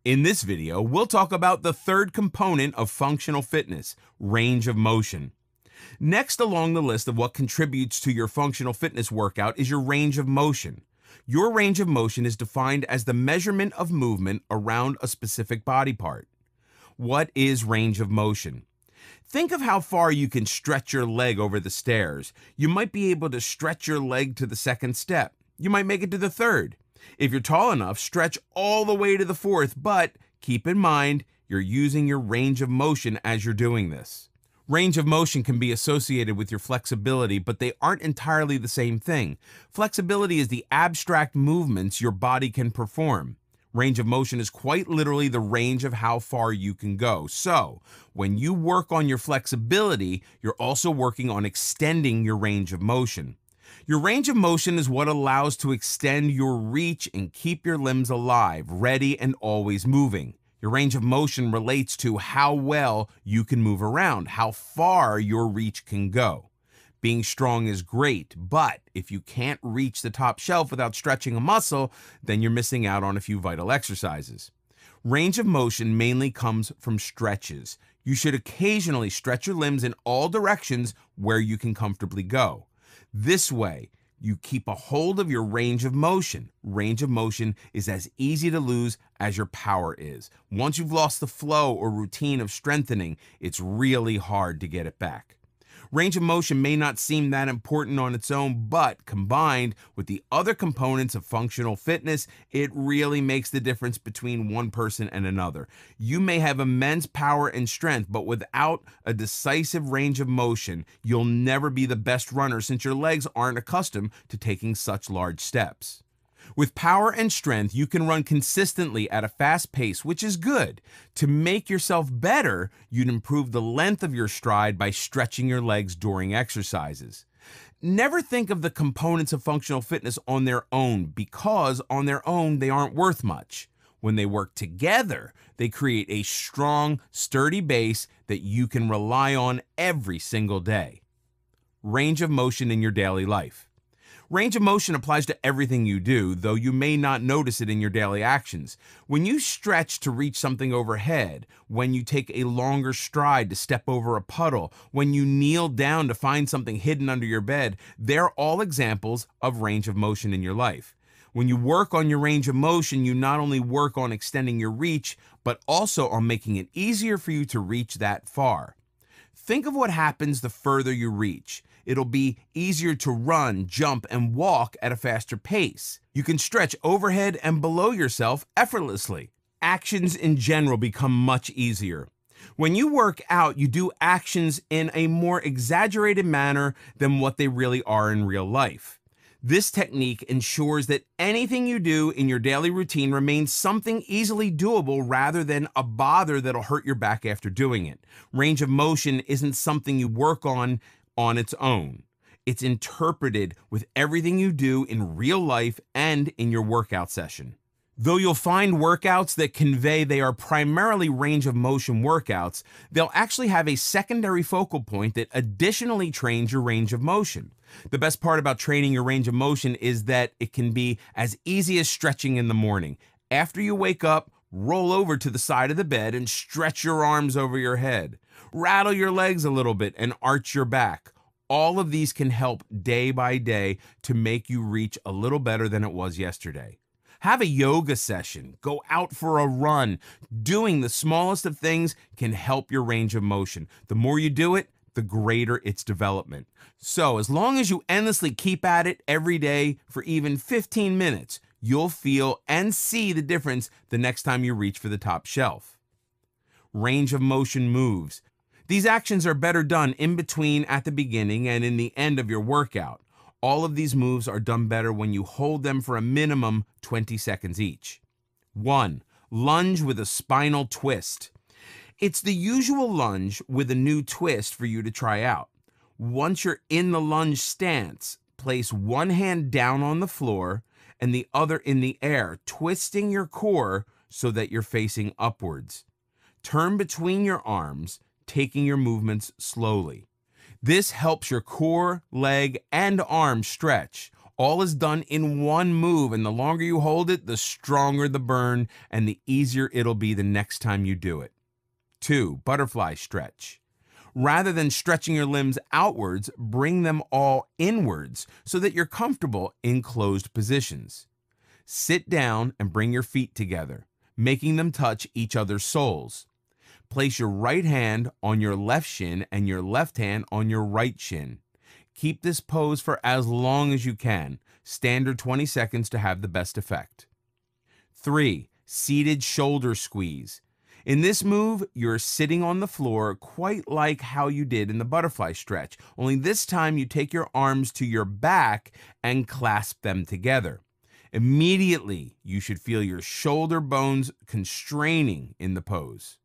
In this video, we'll talk about the third component of functional fitness, range of motion. Next along the list of what contributes to your functional fitness workout is your range of motion. Your range of motion is defined as the measurement of movement around a specific body part. What is range of motion? Think of how far you can stretch your leg over the stairs. You might be able to stretch your leg to the second step. You might make it to the third. If you're tall enough, stretch all the way to the fourth, but keep in mind, you're using your range of motion as you're doing this. Range of motion can be associated with your flexibility, but they aren't entirely the same thing. Flexibility is the abstract movements your body can perform. Range of motion is quite literally the range of how far you can go. So, when you work on your flexibility, you're also working on extending your range of motion. Your range of motion is what allows to extend your reach and keep your limbs alive, ready, and always moving. Your range of motion relates to how well you can move around, how far your reach can go. Being strong is great, but if you can't reach the top shelf without stretching a muscle, then you're missing out on a few vital exercises. Range of motion mainly comes from stretches. You should occasionally stretch your limbs in all directions where you can comfortably go. This way, you keep a hold of your range of motion. Range of motion is as easy to lose as your power is. Once you've lost the flow or routine of strengthening, it's really hard to get it back. Range of motion may not seem that important on its own, but combined with the other components of functional fitness, it really makes the difference between one person and another. You may have immense power and strength, but without a decisive range of motion, you'll never be the best runner since your legs aren't accustomed to taking such large steps. With power and strength, you can run consistently at a fast pace, which is good. To make yourself better, you'd improve the length of your stride by stretching your legs during exercises. Never think of the components of functional fitness on their own, because on their own, they aren't worth much. When they work together, they create a strong, sturdy base that you can rely on every single day. Range of motion in your daily life. Range of motion applies to everything you do, though you may not notice it in your daily actions. When you stretch to reach something overhead, when you take a longer stride to step over a puddle, when you kneel down to find something hidden under your bed, they're all examples of range of motion in your life. When you work on your range of motion, you not only work on extending your reach, but also on making it easier for you to reach that far. Think of what happens the further you reach. It'll be easier to run, jump, and walk at a faster pace. You can stretch overhead and below yourself effortlessly. Actions in general become much easier. When you work out, you do actions in a more exaggerated manner than what they really are in real life. This technique ensures that anything you do in your daily routine remains something easily doable rather than a bother that'll hurt your back after doing it. Range of motion isn't something you work on its own. It's interpreted with everything you do in real life and in your workout session. Though you'll find workouts that convey they are primarily range of motion workouts, they'll actually have a secondary focal point that additionally trains your range of motion. The best part about training your range of motion is that it can be as easy as stretching in the morning. After you wake up, roll over to the side of the bed and stretch your arms over your head. Rattle your legs a little bit and arch your back. All of these can help day by day to make you reach a little better than it was yesterday. Have a yoga session, go out for a run. Doing the smallest of things can help your range of motion. The more you do it, the greater its development. So as long as you endlessly keep at it every day for even 15 minutes, you'll feel and see the difference the next time you reach for the top shelf. Range of motion moves. These actions are better done in between, at the beginning, and in the end of your workout. All of these moves are done better when you hold them for a minimum 20 seconds each. 1. Lunge with a spinal twist. It's the usual lunge with a new twist for you to try out. Once you're in the lunge stance, place one hand down on the floor and the other in the air, twisting your core so that you're facing upwards. Turn between your arms, taking your movements slowly. This helps your core, leg, and arm stretch. All is done in one move, and the longer you hold it, the stronger the burn and the easier it'll be the next time you do it. 2. Butterfly stretch. Rather than stretching your limbs outwards, bring them all inwards so that you're comfortable in closed positions. Sit down and bring your feet together, making them touch each other's soles. Place your right hand on your left shin and your left hand on your right shin. Keep this pose for as long as you can, standard 20 seconds to have the best effect. 3. Seated shoulder squeeze. In this move, you're sitting on the floor quite like how you did in the butterfly stretch, only this time you take your arms to your back and clasp them together. Immediately, you should feel your shoulder bones constraining in the pose.